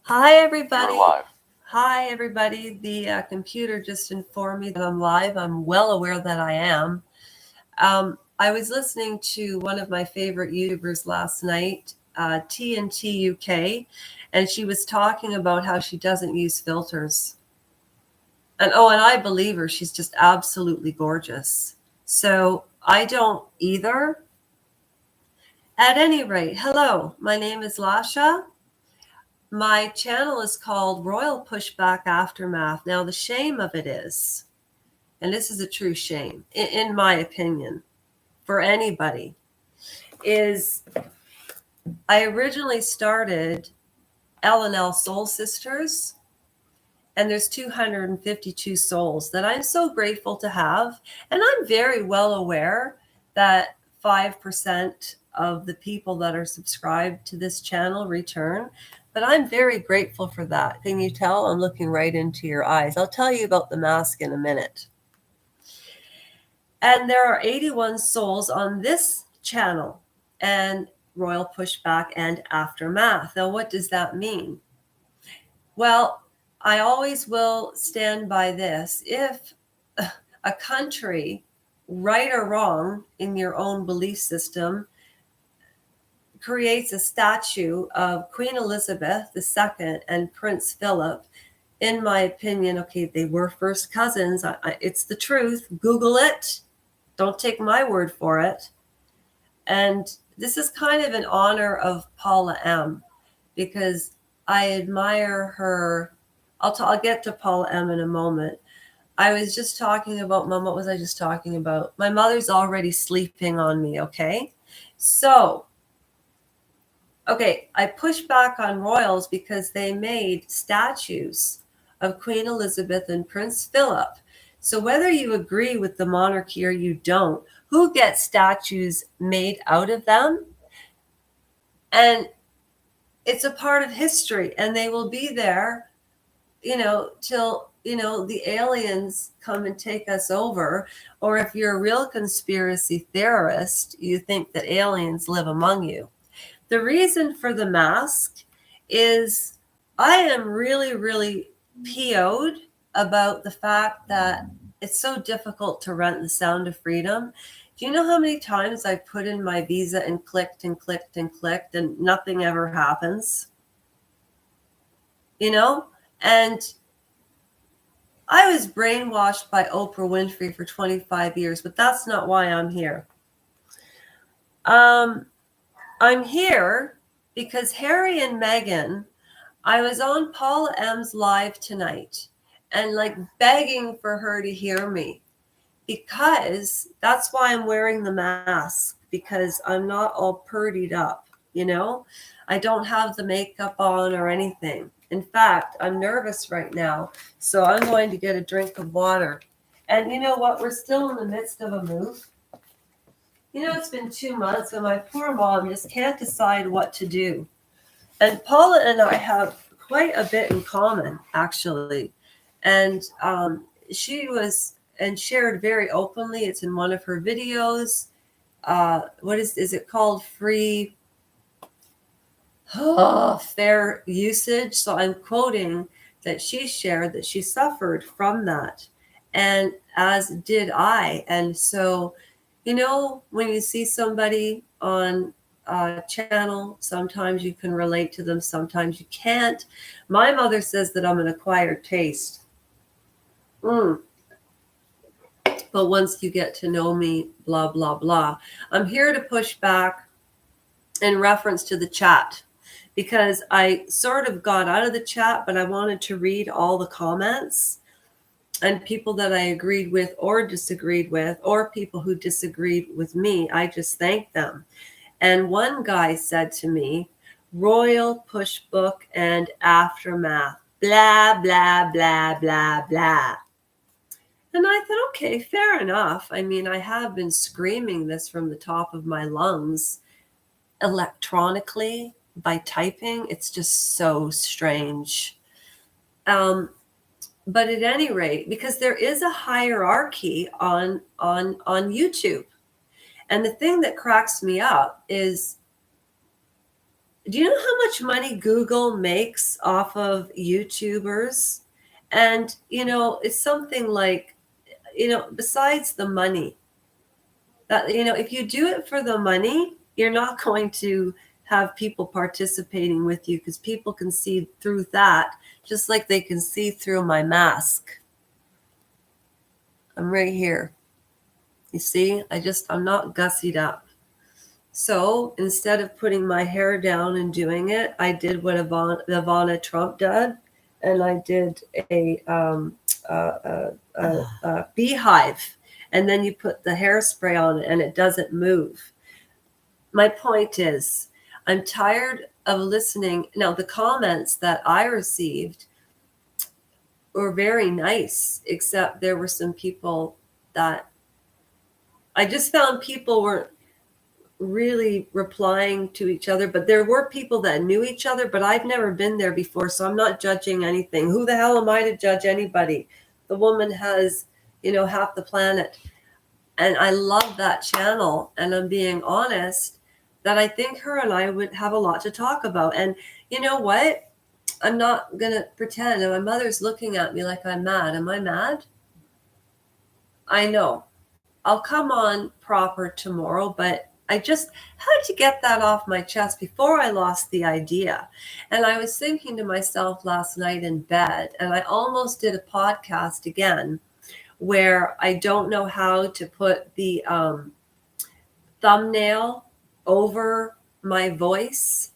Hi, everybody. You're live. Hi, everybody. The computer just informed me that I'm live. I'm well aware that I am. I was listening to one of my favorite YouTubers last night, TNT UK, and she was talking about how she doesn't use filters. And I believe her. She's just absolutely gorgeous. So I don't either. At any rate, hello, my name is Lasha. My channel is called Royal Pushback Aftermath. Now, the shame of it is, and this is a true shame, in my opinion, for anybody, is I originally started L&L Soul Sisters, and there's 252 souls that I'm so grateful to have. And I'm very well aware that 5% of the people that are subscribed to this channel return. But I'm very grateful for that. Can you tell? I'm looking right into your eyes. I'll tell you about the mask in a minute. And there are 81 souls on this channel and Royal Pushback and Aftermath. Now, what does that mean? Well, I always will stand by this. If a country, right or wrong in your own belief system, creates a statue of Queen Elizabeth II and Prince Philip, in my opinion, okay, they were first cousins. It's the truth. Google it. Don't take my word for it. And this is kind of in honor of Paula M, because I admire her. I'll get to Paula M in a moment. I was just talking about, Mom, what was I just talking about? My mother's already sleeping on me, okay? So, okay, I push back on royals because they made statues of Queen Elizabeth and Prince Philip. So whether you agree with the monarchy or you don't, who gets statues made out of them? And it's a part of history, and they will be there, till the aliens come and take us over. Or if you're a real conspiracy theorist, you think that aliens live among you. The reason for the mask is I am really, really PO'd about the fact that it's so difficult to rent The Sound of Freedom. Do you know how many times I've put in my visa and clicked and clicked and clicked and nothing ever happens? And I was brainwashed by Oprah Winfrey for 25 years, but that's not why I'm here. I'm here because Harry and Meghan, I was on Paula M's live tonight and begging for her to hear me, because that's why I'm wearing the mask, because I'm not all purdied up. I don't have the makeup on or anything. In fact, I'm nervous right now, so I'm going to get a drink of water. And you know what? We're still in the midst of a move. It's been 2 months, and my poor mom just can't decide what to do. And Paula and I have quite a bit in common, actually. And she was and shared very openly. It's in one of her videos. What is it called? Fair usage. So I'm quoting that she shared that she suffered from that, and as did I. And so, when you see somebody on a channel, sometimes you can relate to them, sometimes you can't. My mother says that I'm an acquired taste. But once you get to know me, blah, blah, blah. I'm here to push back in reference to the chat, because I sort of got out of the chat, but I wanted to read all the comments, and people that I agreed with or disagreed with, or people who disagreed with me, I just thanked them. And one guy said to me, Royal Push Book and Aftermath, blah, blah, blah, blah, blah. And I thought, okay, fair enough. I mean, I have been screaming this from the top of my lungs electronically by typing. It's just so strange. But at any rate, because there is a hierarchy on YouTube. And the thing that cracks me up is Do you know how much money Google makes off of YouTubers? And, it's something like, besides the money, that, if you do it for the money, you're not going to have people participating with you, because people can see through that just like they can see through my mask. I'm right here. You see, I'm not gussied up. So instead of putting my hair down and doing it, I did what Ivana Trump did, and I did a beehive, and then you put the hairspray on it, and it doesn't move. My point is, I'm tired of listening. Now, the comments that I received were very nice, except there were some people that I just found people weren't really replying to each other, but there were people that knew each other, but I've never been there before, so I'm not judging anything. Who the hell am I to judge anybody? The woman has, half the planet. And I love that channel, and I'm being honest that I think her and I would have a lot to talk about. And you know what? I'm not going to pretend. And my mother's looking at me like I'm mad. Am I mad? I know. I'll come on proper tomorrow, but I just had to get that off my chest before I lost the idea. And I was thinking to myself last night in bed, and I almost did a podcast again where I don't know how to put the thumbnail over my voice,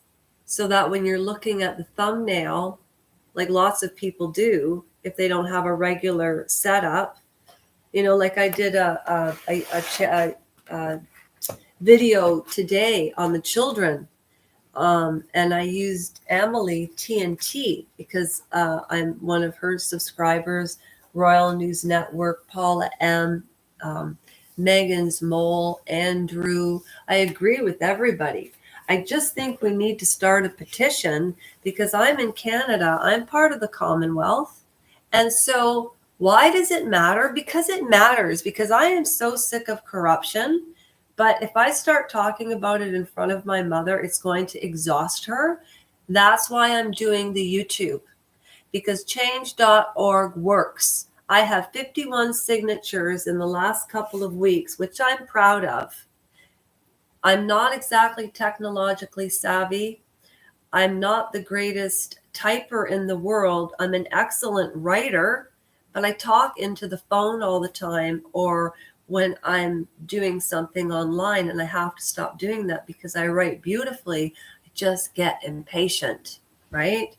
so that when you're looking at the thumbnail, like lots of people do, if they don't have a regular setup, like I did a video today on the children, and I used Emily TNT because I'm one of her subscribers. Royal News Network, Paula M, Megan's Mole, Andrew. I agree with everybody. I just think we need to start a petition, because I'm in Canada. I'm part of the Commonwealth. And so why does it matter? Because it matters, because I am so sick of corruption. But if I start talking about it in front of my mother, it's going to exhaust her. That's why I'm doing the YouTube, because change.org works. I have 51 signatures in the last couple of weeks, which I'm proud of. I'm not exactly technologically savvy. I'm not the greatest typer in the world. I'm an excellent writer, but I talk into the phone all the time, or when I'm doing something online, and I have to stop doing that because I write beautifully. I just get impatient, right?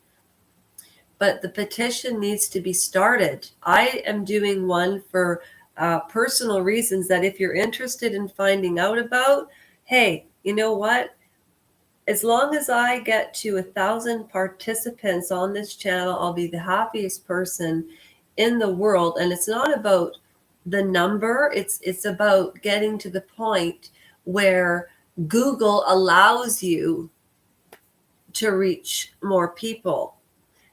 But the petition needs to be started. I am doing one for personal reasons that if you're interested in finding out about, hey, you know what? As long as I get to 1,000 participants on this channel, I'll be the happiest person in the world. And it's not about the number. It's about getting to the point where Google allows you to reach more people,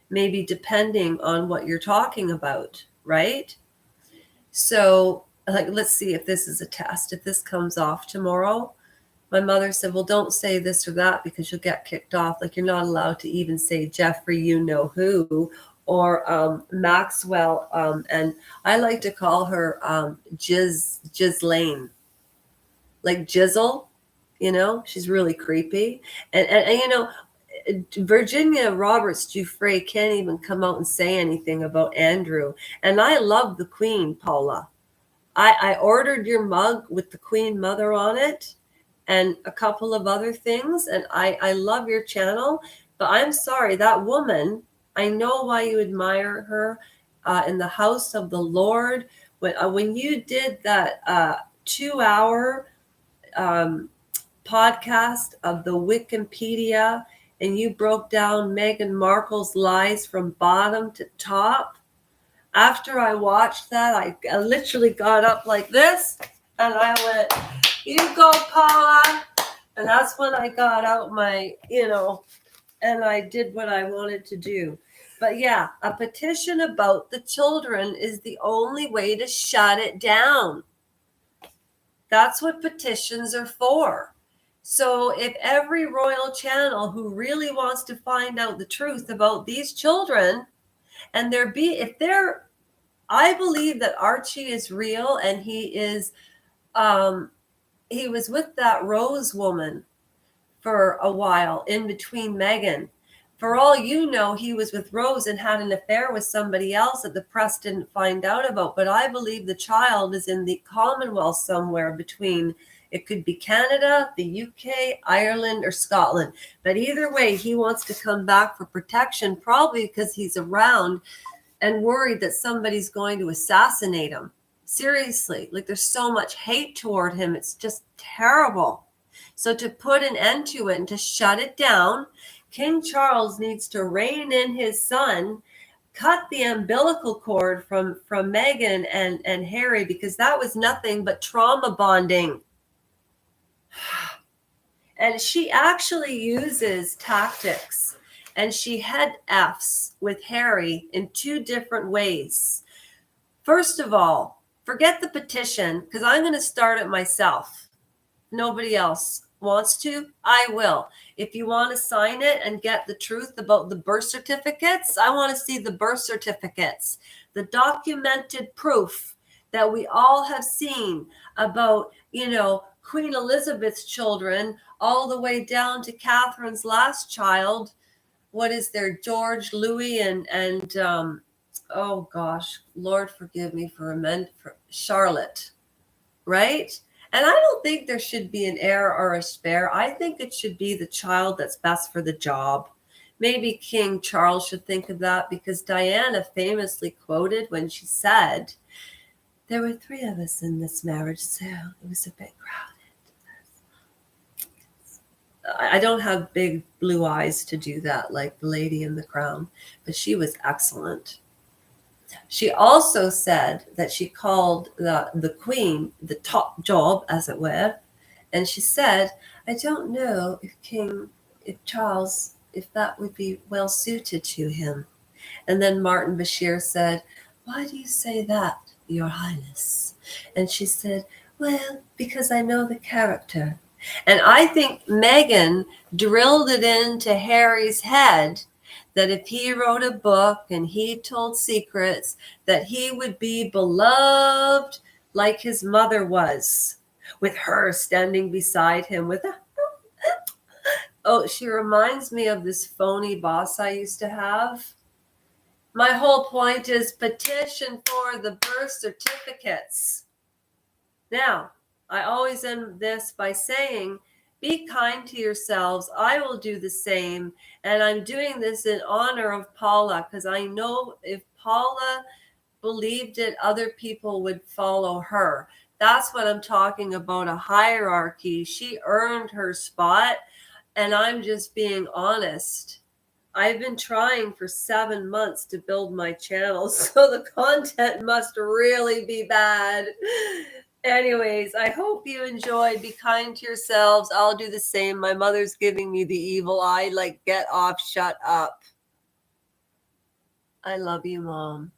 maybe depending on what you're talking about, right? So, like, let's see if this is a test. If this comes off tomorrow, my mother said, well, don't say this or that because you'll get kicked off. Like, you're not allowed to even say Jeffrey, you know who, or Maxwell. And I like to call her Ghislaine, like Jizzle, she's really creepy. And Virginia Roberts Giuffre can't even come out and say anything about Andrew. And I love the Queen, Paula. I ordered your mug with the Queen Mother on it and a couple of other things. And I love your channel. But I'm sorry, that woman, I know why you admire her in the house of the Lord. When you did that 2-hour podcast of the Wikipedia, and you broke down Meghan Markle's lies from bottom to top. After I watched that, I literally got up like this, and I went, you go, Paula. And that's when I got out my, and I did what I wanted to do. But yeah, a petition about the children is the only way to shut it down. That's what petitions are for. So if every royal channel who really wants to find out the truth about these children, and I believe that Archie is real, and he was with that Rose woman for a while in between Megan. For all you know, he was with Rose and had an affair with somebody else that the press didn't find out about. But I believe the child is in the Commonwealth somewhere between, it could be Canada, the UK, Ireland, or Scotland. But either way, he wants to come back for protection, probably because he's around and worried that somebody's going to assassinate him. Seriously, like there's so much hate toward him. It's just terrible. So to put an end to it and to shut it down, King Charles needs to rein in his son, cut the umbilical cord from Meghan and Harry, because that was nothing but trauma bonding. And she actually uses tactics, and she head Fs with Harry in two different ways. First of all, forget the petition, because I'm going to start it myself. Nobody else wants to, I will. If you want to sign it and get the truth about the birth certificates, I want to see the birth certificates, the documented proof that we all have seen about, Queen Elizabeth's children, all the way down to Catherine's last child. What is there, George, Louis, and oh gosh, Lord forgive me for Charlotte, right? And I don't think there should be an heir or a spare. I think it should be the child that's best for the job. Maybe King Charles should think of that, because Diana famously quoted when she said, "There were 3 of us in this marriage, so it was a bit crowded." I don't have big blue eyes to do that like the Lady in the Crown, but she was excellent. She also said that she called the Queen the top job, as it were, and she said, "I don't know if Charles, if that would be well suited to him." And then Martin Bashir said, "Why do you say that, Your Highness?" And she said, "Well, because I know the character." And I think Meghan drilled it into Harry's head that if he wrote a book and he told secrets, that he would be beloved like his mother was, with her standing beside him with a oh, she reminds me of this phony boss I used to have. My whole point is petition for the birth certificates. Now, I always end this by saying, be kind to yourselves. I will do the same. And I'm doing this in honor of Paula, because I know if Paula believed it, other people would follow her. That's what I'm talking about, a hierarchy. She earned her spot, and I'm just being honest. I've been trying for 7 months to build my channel, so the content must really be bad. Anyways, I hope you enjoyed. Be kind to yourselves. I'll do the same. My mother's giving me the evil eye, like, get off, shut up. I love you, Mom.